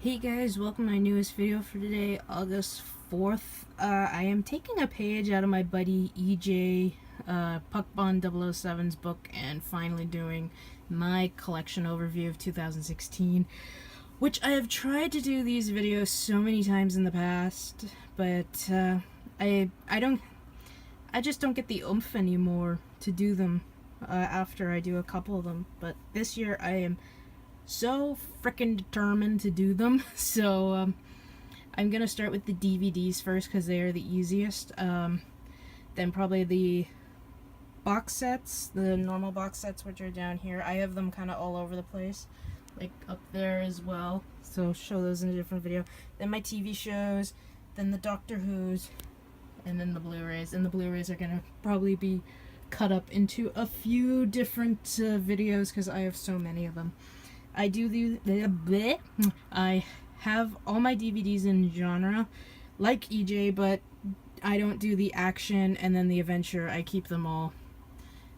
Hey guys, welcome to my newest video for today, August 4th. I am taking a page out of my buddy EJ Puckbond 007's book and finally doing my collection overview of 2016, which I have tried to do these videos so many times in the past, but I just don't get the oomph anymore to do them after I do a couple of them. But this year I am so freaking determined to do them. So I'm gonna start with the DVDs first because they are the easiest. Then probably the box sets, the normal box sets, which are down here. I have them kind of all over the place, like up there as well, so I'll show those in a different video. Then my TV shows, then the Doctor Who's, and then the Blu-rays. And the Blu-rays are gonna probably be cut up into a few different videos because I have so many of them. I have all my DVDs in genre, like EJ, but I don't do the action and then the adventure. I keep them all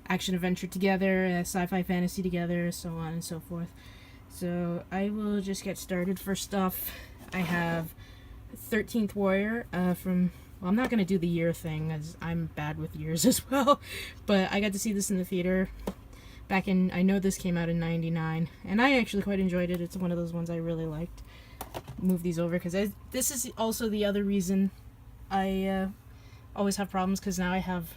action adventure together, sci-fi fantasy together, so on and so forth. So I will just get started. First off, I have 13th Warrior from... Well, I'm not going to do the year thing, as I'm bad with years as well, but I got to see this in the theater back in, I know this came out in 99, and I actually quite enjoyed it. It's one of those ones I really liked. Move these over, because this is also the other reason I always have problems, because now I have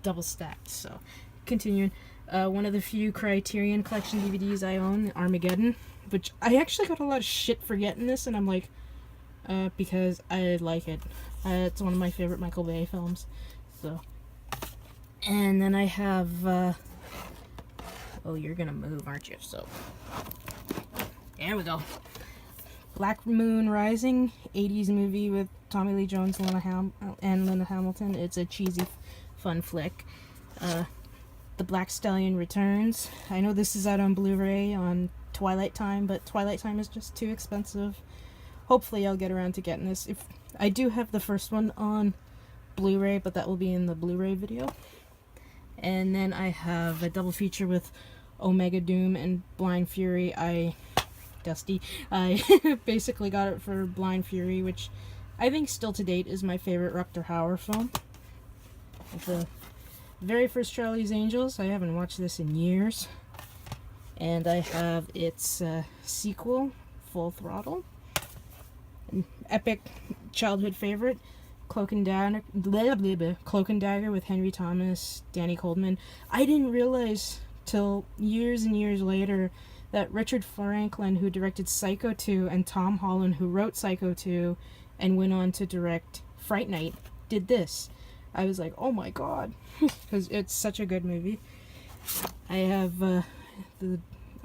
double stacked. So, continuing. One of the few Criterion Collection DVDs I own, Armageddon, which I actually got a lot of shit for getting this, and I'm like, because I like it. It's one of my favorite Michael Bay films. So, and then I have... Oh, you're gonna move, aren't you? So, there we go. Black Moon Rising, 80s movie with Tommy Lee Jones and Linda Hamilton. It's a cheesy, fun flick. The Black Stallion Returns. I know this is out on Blu-ray on Twilight Time, but Twilight Time is just too expensive. Hopefully I'll get around to getting this. If I do have the first one on Blu-ray, but that will be in the Blu-ray video. And then I have a double feature with Omega Doom and Blind Fury. I basically got it for Blind Fury, which I think still to date is my favorite Rutger Hauer film. The very first Charlie's Angels. I haven't watched this in years. And I have its sequel, Full Throttle. An epic childhood favorite, Cloak and Dagger with Henry Thomas, Danny Goldman. I didn't realize till years and years later that Richard Franklin, who directed Psycho 2, and Tom Holland, who wrote Psycho 2 and went on to direct Fright Night, did this. I was like, oh my god, because it's such a good movie. I have the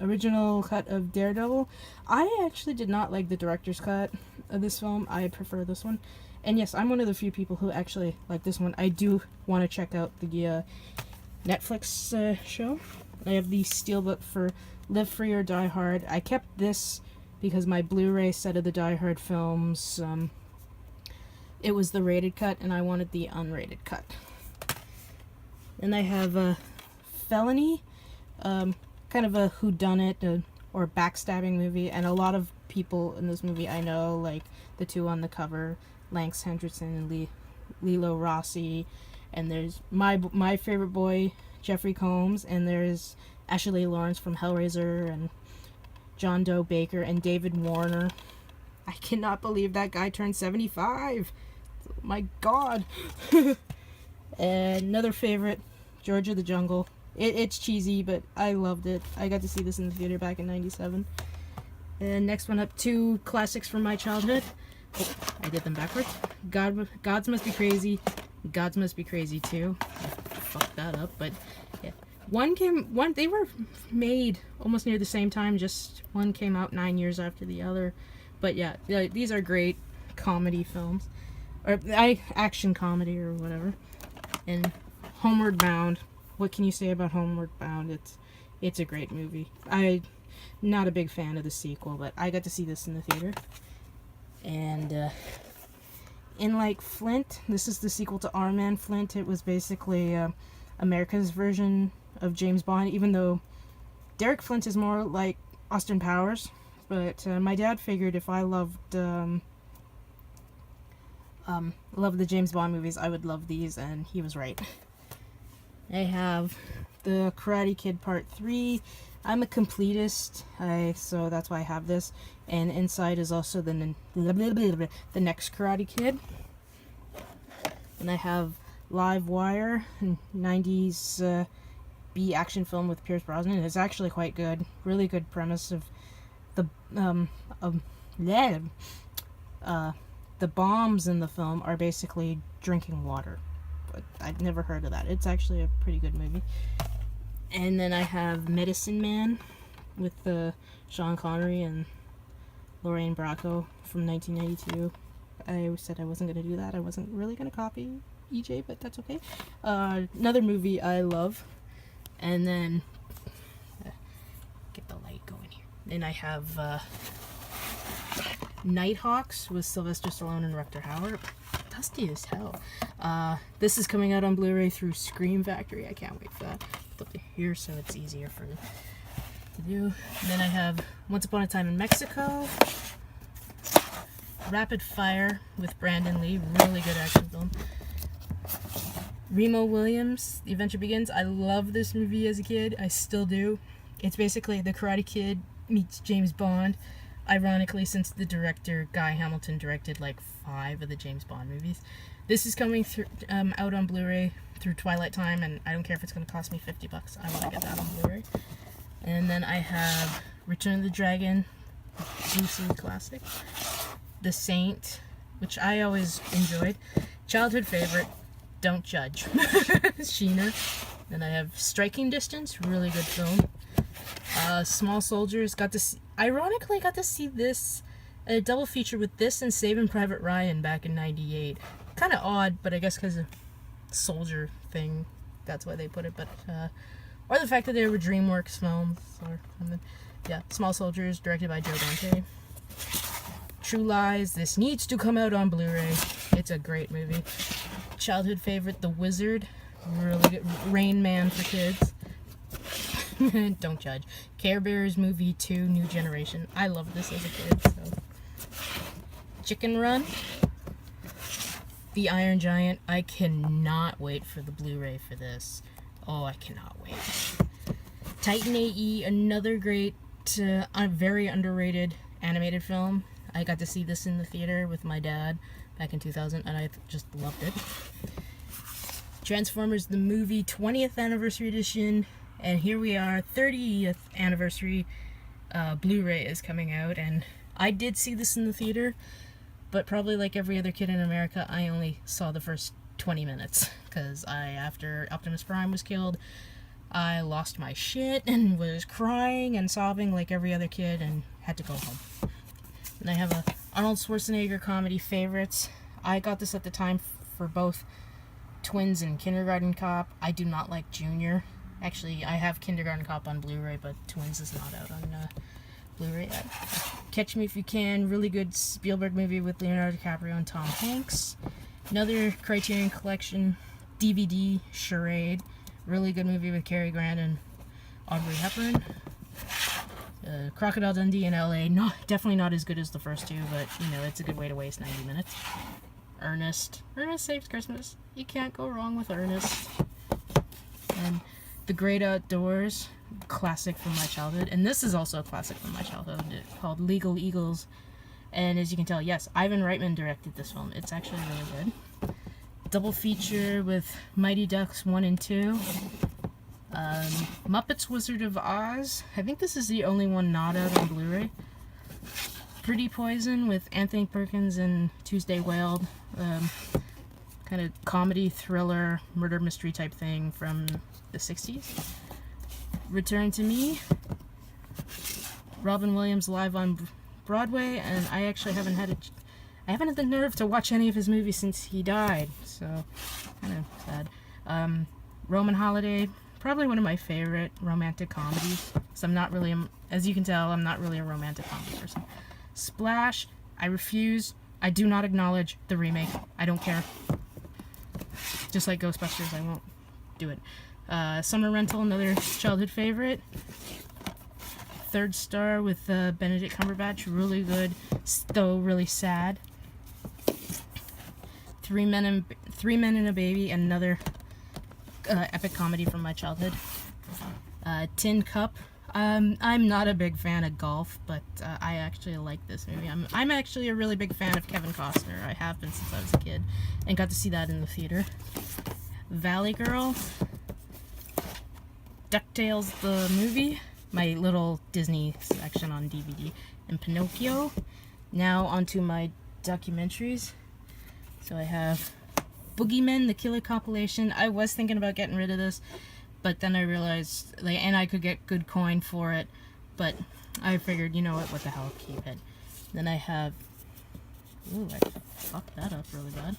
original cut of Daredevil. I actually did not like the director's cut of this film. I prefer this one. And yes, I'm one of the few people who actually like this one. I do want to check out the Netflix show. I have the steelbook for Live Free or Die Hard. I kept this because my Blu-ray set of the Die Hard films, it was the rated cut, and I wanted the unrated cut. Then I have Felony, kind of a whodunit or backstabbing movie, and a lot of people in this movie I know, like the two on the cover, Lance Henriksen and Lilo Rossi, and there's my favorite boy, Jeffrey Combs, and there's Ashley Lawrence from Hellraiser, and John Doe Baker, and David Warner. I cannot believe that guy turned 75. My god. And another favorite, George of the Jungle. It's cheesy, but I loved it. I got to see this in the theater back in 97. And next one up, two classics from my childhood. Oh, I did them backwards. Gods Must Be Crazy. Gods Must Be Crazy too. I fucked that up, but yeah. They were made almost near the same time, just one came out 9 years after the other. But yeah, these are great comedy films. Or action comedy or whatever. And Homeward Bound. What can you say about Homeward Bound? It's a great movie. I'm not a big fan of the sequel, but I got to see this in the theater. And in like Flint, this is the sequel to Our Man Flint. It was basically America's version of James Bond, even though Derek Flint is more like Austin Powers. but my dad figured if I loved the James Bond movies, I would love these, and he was right. I have the Karate Kid Part 3. I'm a completist, so that's why I have this. And inside is also the next Karate Kid. And I have Live Wire, 90s B action film with Pierce Brosnan. It's actually quite good. Really good premise of the bombs in the film are basically drinking water. But I'd never heard of that. It's actually a pretty good movie. And then I have Medicine Man with Sean Connery and Lorraine Bracco from 1992. I said I wasn't going to do that. I wasn't really going to copy EJ, but that's okay. Another movie I love. And then get the light going here. And I have Nighthawks with Sylvester Stallone and Rutger Hauer. Dusty as hell. This is coming out on Blu-ray through Scream Factory. I can't wait for that. Put it here so it's easier for to do. And then I have Once Upon a Time in Mexico, Rapid Fire with Brandon Lee, really good action film. Remo Williams, The Adventure Begins. I loved this movie as a kid. I still do. It's basically the Karate Kid meets James Bond. Ironically, since the director Guy Hamilton directed like 5 of the James Bond movies. This is coming through out on Blu-ray through Twilight Time, and I don't care if it's going to cost me $50. I want to get that on Blu-ray. And then I have Return of the Dragon, Bruce Lee classic. The Saint, which I always enjoyed. Childhood favorite, Don't Judge. Sheena. Then I have Striking Distance, really good film. Small Soldiers, ironically got to see this, a double feature with this and Saving Private Ryan back in 98. Kind of odd, but I guess because of soldier thing, that's why they put it, but, or the fact that they were DreamWorks films, or something. Yeah, Small Soldiers, directed by Joe Dante. True Lies, this needs to come out on Blu-ray. It's a great movie. Childhood favorite, The Wizard, really good. Rain Man for kids. Don't Judge. Care Bears Movie 2, New Generation. I loved this as a kid, so. Chicken Run. The Iron Giant. I cannot wait for the Blu-ray for this. Oh, I cannot wait. Titan AE, another great, very underrated animated film. I got to see this in the theater with my dad back in 2000, and I just loved it. Transformers the movie 20th anniversary edition, and here we are, 30th anniversary Blu-ray is coming out, and I did see this in the theater, but probably like every other kid in America, I only saw the first 20 minutes, because after Optimus Prime was killed, I lost my shit and was crying and sobbing like every other kid and had to go home. And I have a Arnold Schwarzenegger comedy favorites. I got this at the time for both Twins and Kindergarten Cop. I do not like Junior. Actually, I have Kindergarten Cop on Blu-ray, but Twins is not out on Blu-ray yet. Catch Me If You Can, really good Spielberg movie with Leonardo DiCaprio and Tom Hanks. Another Criterion Collection DVD, Charade, really good movie with Cary Grant and Audrey Hepburn. Crocodile Dundee in LA, definitely not as good as the first two, but you know, it's a good way to waste 90 minutes. Ernest Saves Christmas. You can't go wrong with Ernest. And The Great Outdoors, classic from my childhood, and this is also a classic from my childhood, called Legal Eagles. And as you can tell, yes, Ivan Reitman directed this film. It's actually really good. Double feature with Mighty Ducks 1 and 2. Muppets Wizard of Oz. I think this is the only one not out on Blu-ray. Pretty Poison with Anthony Perkins and Tuesday Weld. Kind of comedy, thriller, murder mystery type thing from the 60s. Return to Me. Robin Williams live on Broadway, and I actually haven't had the nerve to watch any of his movies since he died, so kind of sad. Roman Holiday, probably one of my favorite romantic comedies. So I'm not really, as you can tell, I'm not really a romantic comedy person. Splash, I refuse. I do not acknowledge the remake. I don't care. Just like Ghostbusters, I won't do it. Summer Rental, another childhood favorite. Third Star with Benedict Cumberbatch. Really good, though really sad. Three Men and a Baby, another epic comedy from my childhood. Tin Cup. I'm not a big fan of golf, but I actually like this movie. I'm actually a really big fan of Kevin Costner. I have been since I was a kid, and got to see that in the theater. Valley Girl. DuckTales the movie, my little Disney section on DVD, and Pinocchio. Now onto my documentaries. So I have Boogeyman, the Killer compilation. I was thinking about getting rid of this, but then I realized, and I could get good coin for it, but I figured, you know what the hell, keep it. Then I have, ooh, I fucked that up really bad.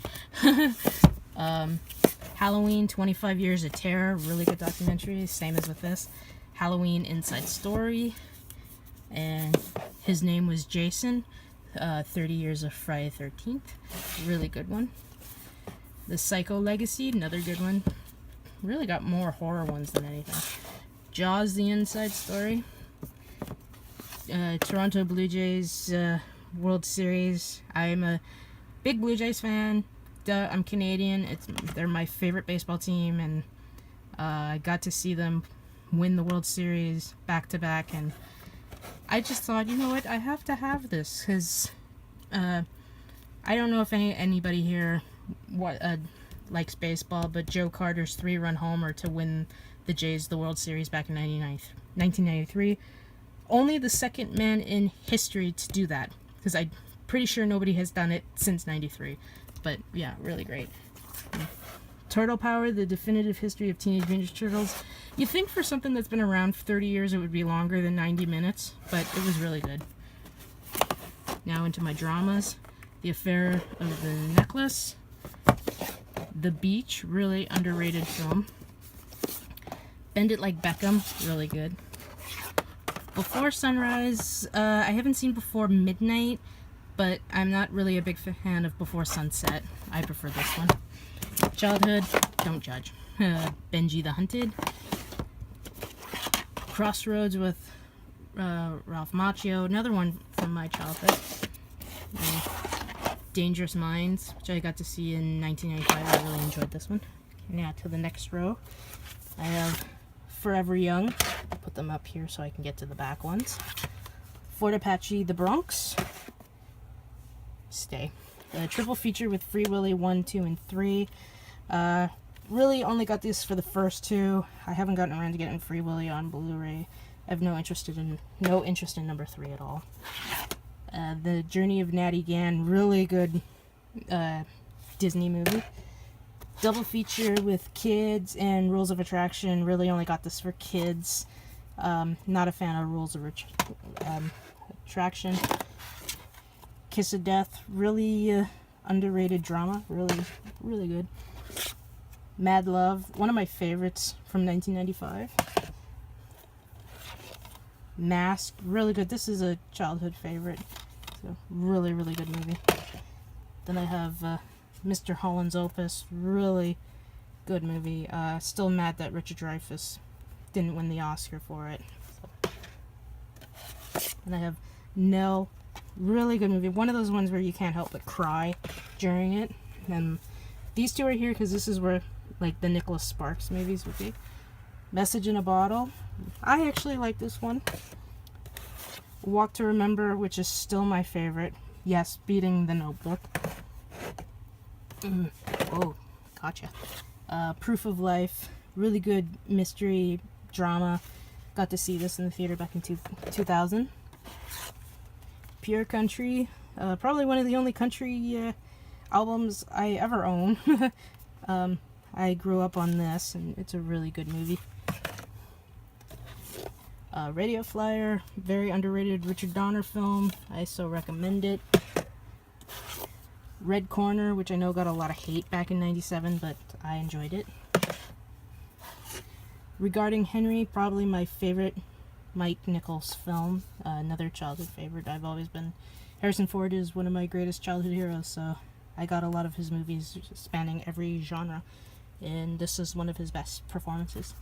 Halloween, 25 Years of Terror, really good documentary, same as with this. Halloween Inside Story, and His Name Was Jason, 30 Years of Friday the 13th, really good one. The Psycho Legacy, another good one. Really got more horror ones than anything. Jaws, The Inside Story. Toronto Blue Jays World Series. I'm a big Blue Jays fan. I'm Canadian. They're my favorite baseball team, and I got to see them win the World Series back to back, and I just thought, you know what, I have to have this, because I don't know if anybody here likes baseball, but Joe Carter's 3-run homer to win the Jays the World Series back in 1993, only the second man in history to do that, because I'm pretty sure nobody has done it since 93. But yeah, really great. Turtle Power, the definitive history of Teenage Mutant Ninja Turtles. You'd think for something that's been around for 30 years it would be longer than 90 minutes, but it was really good. Now into my dramas. The Affair of the Necklace. The Beach, really underrated film. Bend It Like Beckham, really good. Before Sunrise, I haven't seen Before Midnight, but I'm not really a big fan of Before Sunset. I prefer this one. Childhood, don't judge. Benji the Hunted. Crossroads with Ralph Macchio, another one from my childhood. Dangerous Minds, which I got to see in 1995. I really enjoyed this one. Now to the next row. I have Forever Young. I'll put them up here so I can get to the back ones. Fort Apache, The Bronx. Stay. A triple feature with Free Willy 1, 2, and 3. Really only got this for the first two. I haven't gotten around to getting Free Willy on Blu-ray. I have no interest in number 3 at all. The Journey of Natty Gann, really good Disney movie. Double feature with Kids and Rules of Attraction. Really only got this for kids. Not a fan of Rules of Attraction. Kiss of Death, really underrated drama. Really, really good. Mad Love, one of my favorites from 1995. Mask, really good. This is a childhood favorite. So really, really good movie. Then I have Mr. Holland's Opus, really good movie. Still mad that Richard Dreyfuss didn't win the Oscar for it. So. And I have Nell, really good movie. One of those ones where you can't help but cry during it. And these two are here because this is where like the Nicholas Sparks movies would be. Message in a Bottle. I actually like this one. Walk to Remember, which is still my favorite. Yes, beating The Notebook. Oh, gotcha. Proof of Life. Really good mystery drama. Got to see this in the theater back in 2000. Pure Country. Probably one of the only country albums I ever own. I grew up on this, and it's a really good movie. Radio Flyer, very underrated Richard Donner film. I so recommend it. Red Corner, which I know got a lot of hate back in '97, but I enjoyed it. Regarding Henry, probably my favorite Mike Nichols film. Another childhood favorite. I've always been... Harrison Ford is one of my greatest childhood heroes, so I got a lot of his movies spanning every genre, and this is one of his best performances.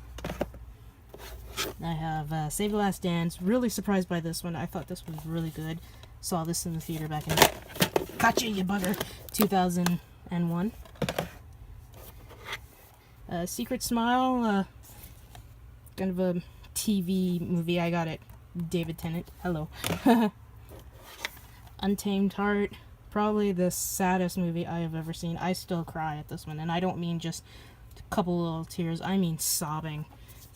I have Save the Last Dance. Really surprised by this one. I thought this was really good. Saw this in the theater back in Gotcha, you bugger! 2001. Secret Smile. Kind of a TV movie. I got it. David Tennant. Hello. Untamed Heart. Probably the saddest movie I have ever seen. I still cry at this one. And I don't mean just a couple little tears. I mean sobbing.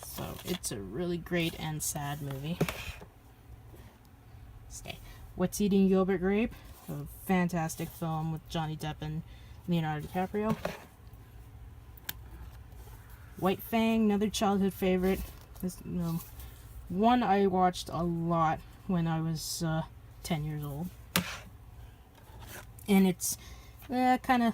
So it's a really great and sad movie. Stay. What's Eating Gilbert Grape? A fantastic film with Johnny Depp and Leonardo DiCaprio. White Fang, another childhood favorite. This, one I watched a lot when I was 10 years old. And it's kind of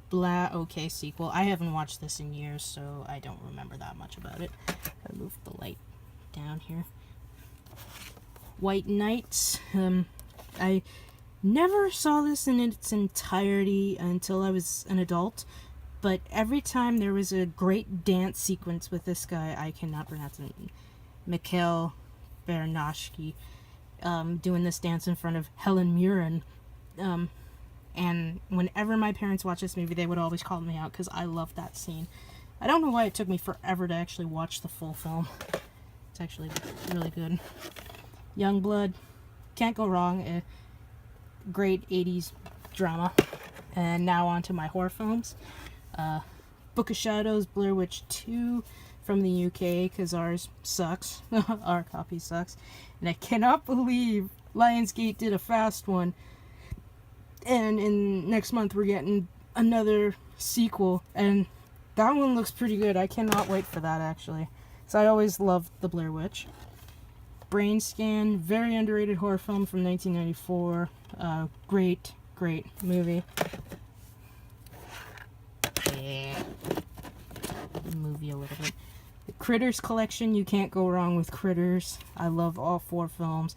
blah okay sequel. I haven't watched this in years, so I don't remember that much about it. I moved the light down here. White Knights. I never saw this in its entirety until I was an adult, but every time there was a great dance sequence with this guy, I cannot pronounce it, Mikhail Baranowski, doing this dance in front of Helen Mirren. And whenever my parents watched this movie, they would always call me out because I loved that scene. I don't know why it took me forever to actually watch the full film. It's actually really good. Youngblood, can't go wrong. A great 80s drama. And now on to my horror films. Book of Shadows, Blair Witch 2 from the UK, because ours sucks. Our copy sucks. And I cannot believe Lionsgate did a fast one. And in next month we're getting another sequel, and that one looks pretty good. I cannot wait for that, actually. So I always loved the Blair Witch. Brain Scan, very underrated horror film from 1994. Great movie. Yeah. Movie a little bit. The Critters collection, you can't go wrong with Critters. I love all 4 films.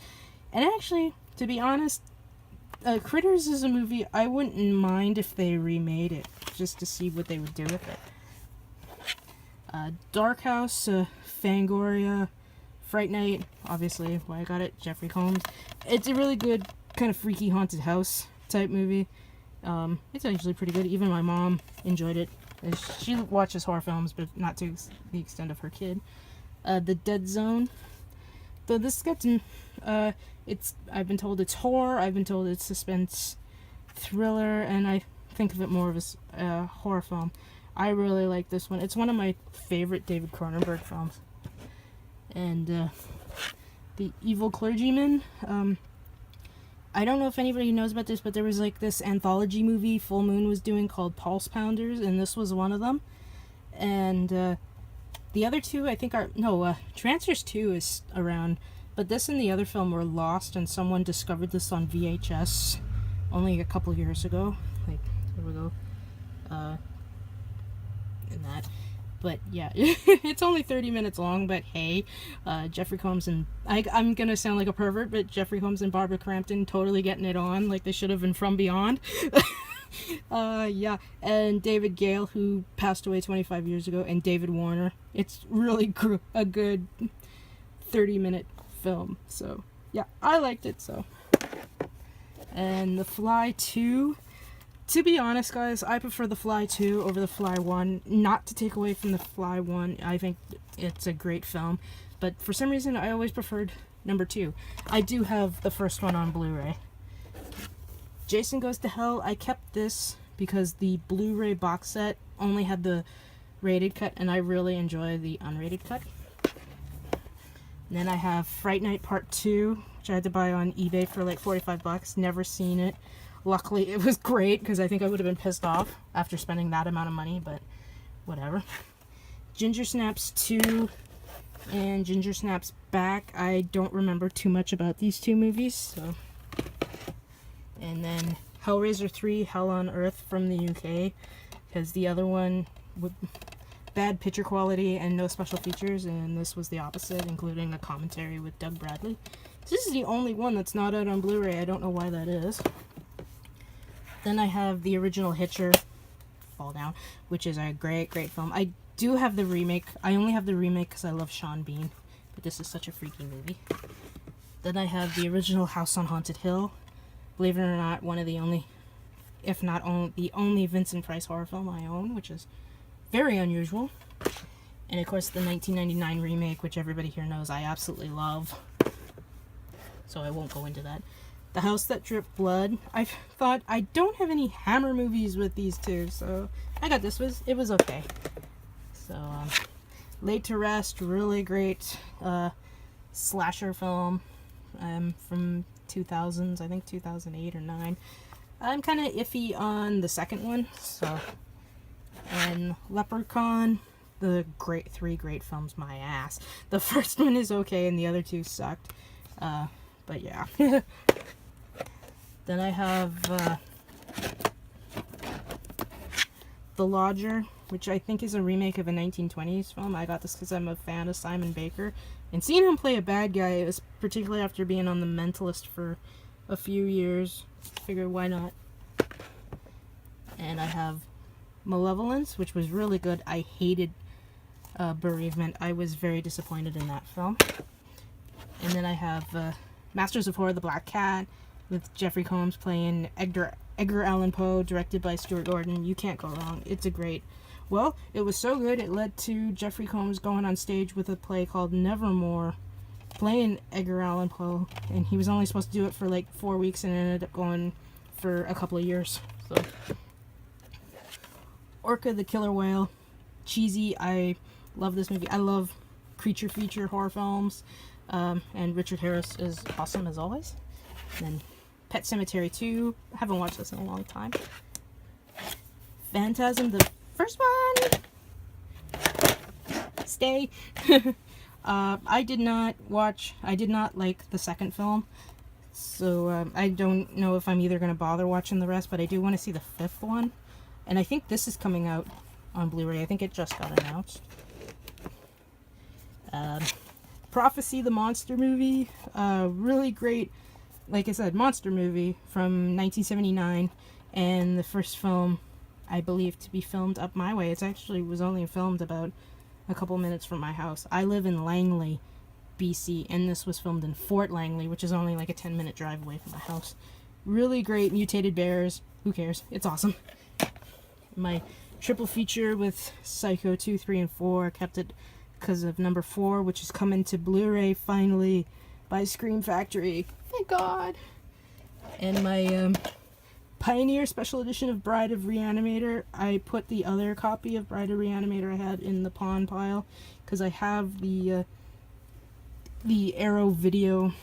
And actually, to be honest, Critters is a movie I wouldn't mind if they remade it, just to see what they would do with it. Dark House, Fangoria, Fright Night, obviously why I got it, Jeffrey Combs. It's a really good kind of freaky haunted house type movie. It's actually pretty good. Even my mom enjoyed it. She watches horror films, but not to the extent of her kid. The Dead Zone. Though this gets I've been told it's horror, I've been told it's suspense thriller, and I think of it more of a horror film. I really like this one. It's one of my favorite David Cronenberg films. And The Evil Clergyman. I don't know if anybody knows about this, but there was like this anthology movie Full Moon was doing called Pulse Pounders, and this was one of them. And the other two, I think, are... No, Trancers 2 is around, but this and the other film were lost, and someone discovered this on VHS only a couple years ago. Like, here we go. And that. But yeah, it's only 30 minutes long, but hey, Jeffrey Combs and... I'm gonna sound like a pervert, but Jeffrey Combs and Barbara Crampton totally getting it on like they should have in From Beyond. Yeah, and David Gale, who passed away 25 years ago, and David Warner. It's really a good 30-minute film, so yeah, I liked it, so. And The Fly 2... To be honest, guys, I prefer The Fly 2 over The Fly 1. Not to take away from The Fly 1, I think it's a great film. But for some reason, I always preferred number 2. I do have the first one on Blu-ray. Jason Goes to Hell, I kept this because the Blu-ray box set only had the rated cut, and I really enjoy the unrated cut. And then I have Fright Night Part 2, which I had to buy on eBay for like 45 bucks. Never seen it. Luckily, it was great, because I think I would have been pissed off after spending that amount of money, but whatever. Ginger Snaps 2 and Ginger Snaps Back. I don't remember too much about these two movies, so. And then Hellraiser 3, Hell on Earth from the UK, because the other one with bad picture quality and no special features, and this was the opposite, including a commentary with Doug Bradley. This is the only one that's not out on Blu-ray. I don't know why that is. Then I have the original Hitcher, Fall Down, which is a great film. I do have the remake. I only have the remake because I love Sean Bean. But this is such a freaky movie. Then I have the original House on Haunted Hill. Believe it or not, one of the only, if not the only Vincent Price horror film I own, which is very unusual. And of course the 1999 remake, which everybody here knows I absolutely love. So I won't go into that. The House That Dripped Blood. I thought I don't have any Hammer movies with these two, so I got this. It was okay. So Laid to Rest, really great slasher film from 2000s, I think 2008 or 9. I'm kind of iffy on the second one. So, and Leprechaun, three great films, my ass. The first one is okay, and the other two sucked. But yeah. Then I have The Lodger, which I think is a remake of a 1920s film. I got this because I'm a fan of Simon Baker. And seeing him play a bad guy, is particularly after being on The Mentalist for a few years, figured why not. And I have Malevolence, which was really good. I hated Bereavement. I was very disappointed in that film. And then I have Masters of Horror, The Black Cat, with Jeffrey Combs playing Edgar Allan Poe, directed by Stuart Gordon. You can't go wrong. It's a great... Well, it was so good, it led to Jeffrey Combs going on stage with a play called Nevermore, playing Edgar Allan Poe, and he was only supposed to do it for like 4 weeks, and it ended up going for a couple of years. So, Orca the Killer Whale, cheesy. I love this movie. I love creature feature horror films, and Richard Harris is awesome as always. And then Pet Sematary 2. I haven't watched this in a long time. Phantasm, the first one. Stay. I did not like the second film. So I don't know if I'm either going to bother watching the rest, but I do want to see the fifth one. And I think this is coming out on Blu-ray. I think it just got announced. Prophecy, the monster movie. Really great, like I said, monster movie from 1979, and the first film, I believe, to be filmed up my way. It actually was only filmed about a couple minutes from my house. I live in Langley, BC, and this was filmed in Fort Langley, which is only like a 10-minute drive away from my house. Really great. Mutated bears. Who cares? It's awesome. My triple feature with Psycho 2, 3, and 4. Kept it because of number 4, which is coming to Blu-ray finally by Scream Factory. Thank God. And my Pioneer Special Edition of Bride of Reanimator. I put the other copy of Bride of Reanimator I had in the pawn pile because I have the Arrow Video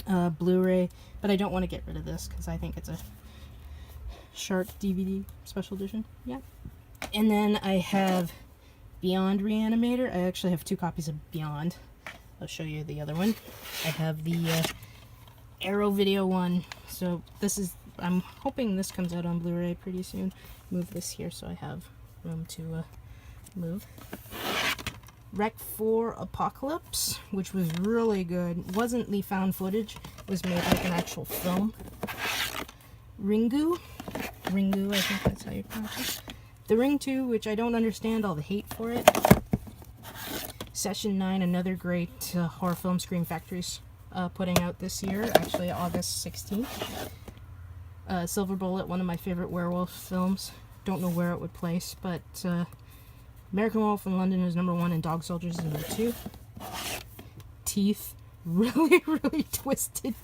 Blu-ray, but I don't want to get rid of this because I think it's a Shark DVD Special Edition. Yeah. And then I have Beyond Reanimator. I actually have 2 copies of Beyond. I'll show you the other one. I have the Arrow Video one. So this is, I'm hoping this comes out on Blu-ray pretty soon. Move this here so I have room to move. Rec 4 Apocalypse, which was really good. Wasn't the found footage. It was made like an actual film. Ringu, I think that's how you pronounce it. The Ring 2, which I don't understand all the hate for it. Session 9, another great horror film Scream Factory's putting out this year, actually August 16th. Silver Bullet, one of my favorite werewolf films. Don't know where it would place, but American Wolf in London is number 1 and Dog Soldiers is number 2. Teeth, really, really twisted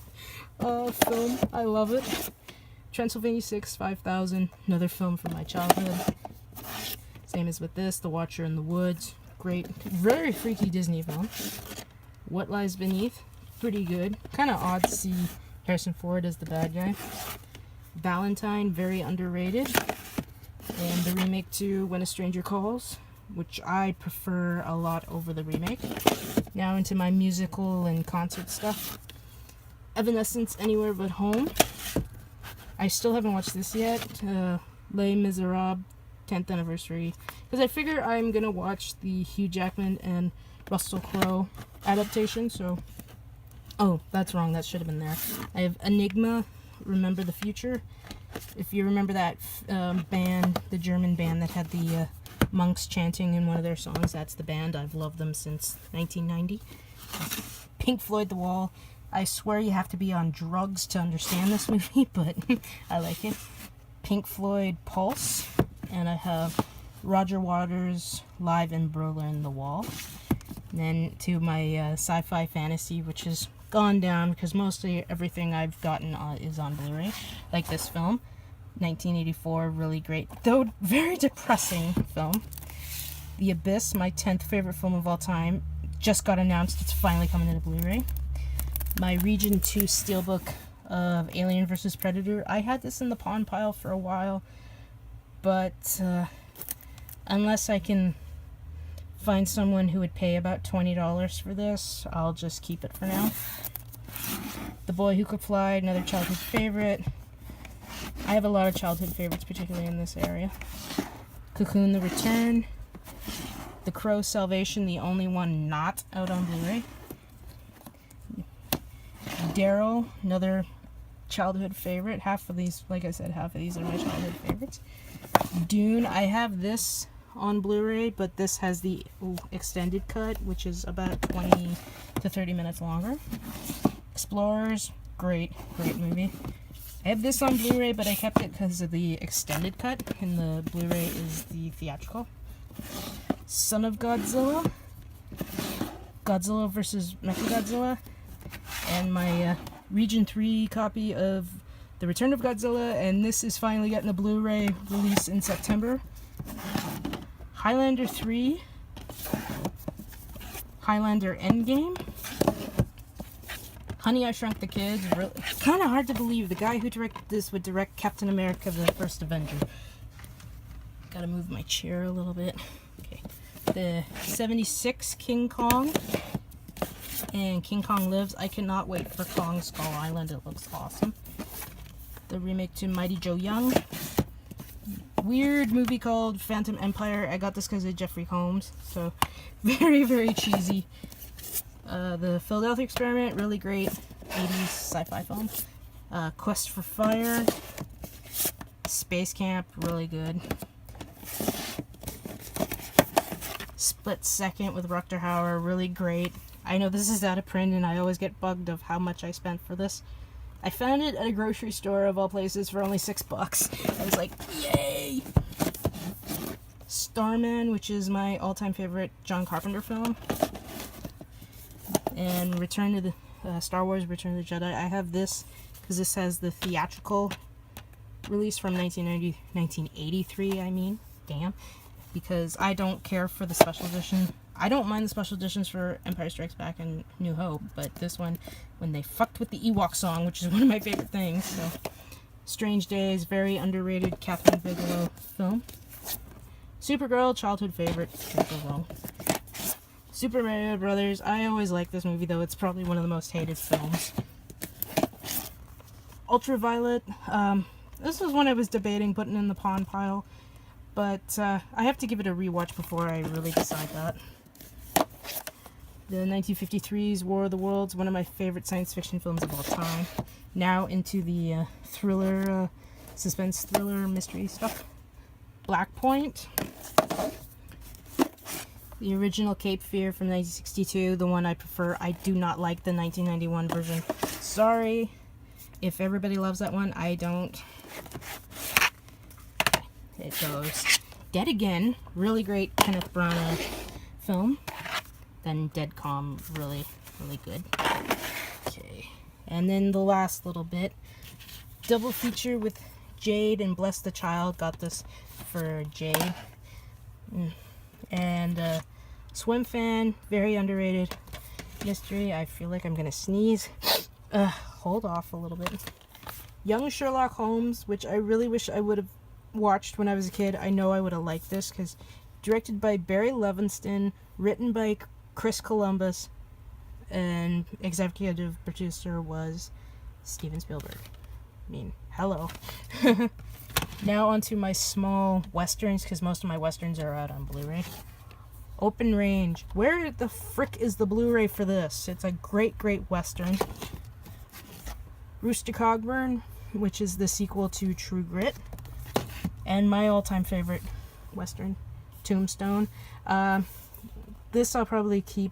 film. I love it. Transylvania 6, 5000, another film from my childhood. Same as with this, The Watcher in the Woods. Great, very freaky Disney film. What Lies Beneath, pretty good. Kind of odd to see Harrison Ford as the bad guy. Valentine, very underrated. And the remake to When a Stranger Calls, which I prefer a lot over the remake. Now into my musical and concert stuff. Evanescence, Anywhere But Home. I still haven't watched this yet. Les Miserables, 10th anniversary. Because I figure I'm going to watch the Hugh Jackman and Russell Crowe adaptation, so... Oh, that's wrong. That should have been there. I have Enigma, Remember the Future. If you remember that band, the German band that had the monks chanting in one of their songs, that's the band. I've loved them since 1990. Pink Floyd The Wall. I swear you have to be on drugs to understand this movie, but I like it. Pink Floyd Pulse. And I have Roger Waters Live in Berlin The Wall. And then to my sci-fi fantasy, which has gone down because mostly everything I've gotten is on Blu-ray, like this film. 1984, really great, though very depressing film. The Abyss, my 10th favorite film of all time, just got announced. It's finally coming to Blu-ray. My Region 2 Steelbook of Alien vs. Predator. I had this in the pawn pile for a while, but unless I can find someone who would pay about $20 for this, I'll just keep it for now. The Boy Who Could Fly, another childhood favorite. I have a lot of childhood favorites, particularly in this area. Cocoon The Return. The Crow Salvation, the only one not out on Blu-ray. Daryl, another childhood favorite. Half of these, like I said, half of these are my childhood favorites. Dune, I have this on Blu-ray, but this has the extended cut, which is about 20 to 30 minutes longer. Explorers, great movie. I have this on Blu-ray, but I kept it because of the extended cut, and the Blu-ray is the theatrical. Son of Godzilla, Godzilla vs. Mechagodzilla, and my Region 3 copy of The Return of Godzilla, and this is finally getting a Blu-ray release in September. Highlander 3, Highlander Endgame, Honey, I Shrunk the Kids. Really, kind of hard to believe the guy who directed this would direct Captain America: The First Avenger. Gotta move my chair a little bit. Okay. The 76 King Kong and King Kong Lives. I cannot wait for Kong Skull Island. It looks awesome. The remake to Mighty Joe Young. Weird movie called Phantom Empire. I got this because of Jeffrey Combs. So very cheesy. The Philadelphia Experiment, really great 80s sci-fi film. Quest for Fire. Space Camp, really good. Split Second with Rutger Hauer, really great. I know this is out of print and I always get bugged of how much I spent for this. I found it at a grocery store of all places for only $6. I was like, yay! Starman, which is my all-time favorite John Carpenter film. And Return to the Star Wars Return of the Jedi. I have this because this has the theatrical release from 1983, I mean. Damn. Because I don't care for the special edition. I don't mind the special editions for Empire Strikes Back and New Hope, but this one, when they fucked with the Ewok song, which is one of my favorite things. So, Strange Days, very underrated Catherine Bigelow film. Supergirl, childhood favorite. Can't go wrong. Super Mario Brothers. I always like this movie, though it's probably one of the most hated films. Ultraviolet. This was one I was debating putting in the pawn pile, but I have to give it a rewatch before I really decide that. The 1953's War of the Worlds, one of my favorite science fiction films of all time. Now into the thriller, suspense thriller mystery stuff. Black Point. The original Cape Fear from 1962, the one I prefer. I do not like the 1991 version. Sorry if everybody loves that one. I don't. It goes. Dead Again, really great Kenneth Branagh film. Then Dead Calm, really good. Okay, and then the last little bit. Double feature with Jade and Bless the Child. Got this for Jade. And Swim Fan, very underrated mystery. I feel like I'm gonna sneeze. Hold off a little bit. Young Sherlock Holmes, which I really wish I would have watched when I was a kid. I know I would have liked this because directed by Barry Levinson, written by Chris Columbus, and executive producer was Steven Spielberg. I mean, hello. Now onto my small westerns, because most of my westerns are out on Blu-ray. Open Range. Where the frick is the Blu-ray for this? It's a great western. Rooster Cogburn, which is the sequel to True Grit. And my all-time favorite western, Tombstone. This I'll probably keep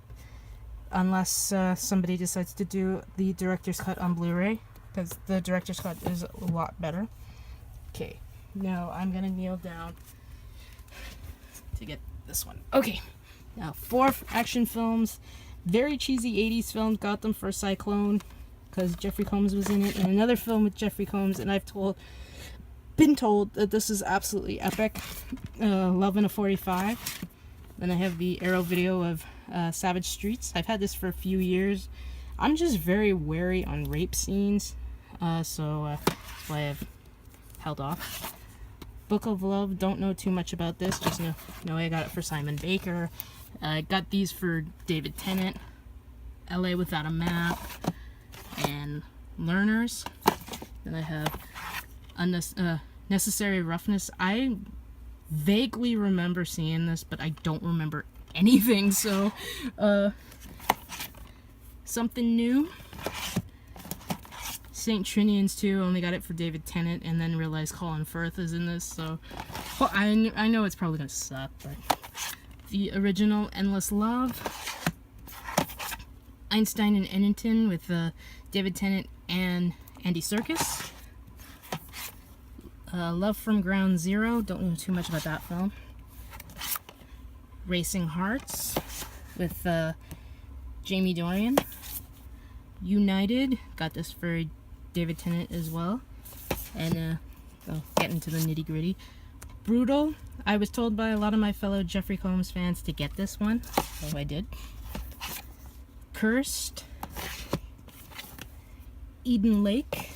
unless somebody decides to do the director's cut on Blu-ray, because the director's cut is a lot better. Okay, now I'm gonna kneel down to get this one. Okay, now 4 action films, very cheesy 80s film, got them for Cyclone because Jeffrey Combs was in it, and another film with Jeffrey Combs, and I've been told that this is absolutely epic. Love in a 45. Then I have the Arrow video of Savage Streets. I've had this for a few years. I'm just very wary on rape scenes, so that's why I've held off. Book of Love, don't know too much about this, just know I got it for Simon Baker. I got these for David Tennant. LA Without a Map and Learners. Then I have Necessary Roughness. I vaguely remember seeing this, but I don't remember anything, so something new. St. Trinian's 2, only got it for David Tennant, and then realized Colin Firth is in this, so well, I know it's probably gonna suck, but the original Endless Love, Einstein and Ennington with David Tennant and Andy Serkis. Love from Ground Zero, don't know too much about that film. Racing Hearts with Jamie Dorian. United, got this for David Tennant as well. And I'll get into the nitty gritty. Brutal, I was told by a lot of my fellow Jeffrey Combs fans to get this one, so I did. Cursed, Eden Lake,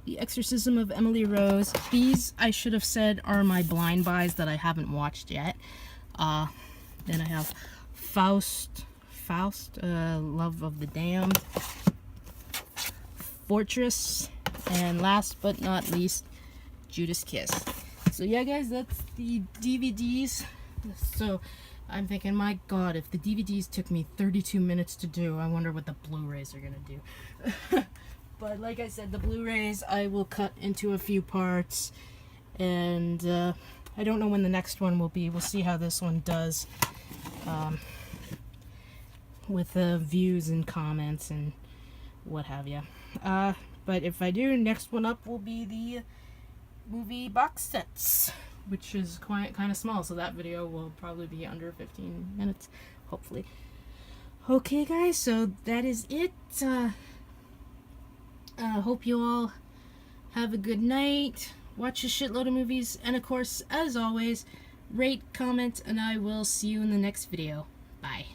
The Exorcism of Emily Rose. These, I should have said, are my blind buys that I haven't watched yet. Then I have Faust, Love of the Damned, Fortress, and last but not least, Judas Kiss. So yeah, guys, that's the DVDs. So I'm thinking, my god, if the DVDs took me 32 minutes to do, I wonder what the Blu-rays are gonna do. But like I said, the Blu-rays I will cut into a few parts, and I don't know when the next one will be. We'll see how this one does with the views and comments and what have you. But if I do, next one up will be the movie box sets, which is kind of small, so that video will probably be under 15 minutes, hopefully. Okay, guys, so that is it. Hope you all have a good night, watch a shitload of movies, and of course, as always, rate, comment, and I will see you in the next video. Bye.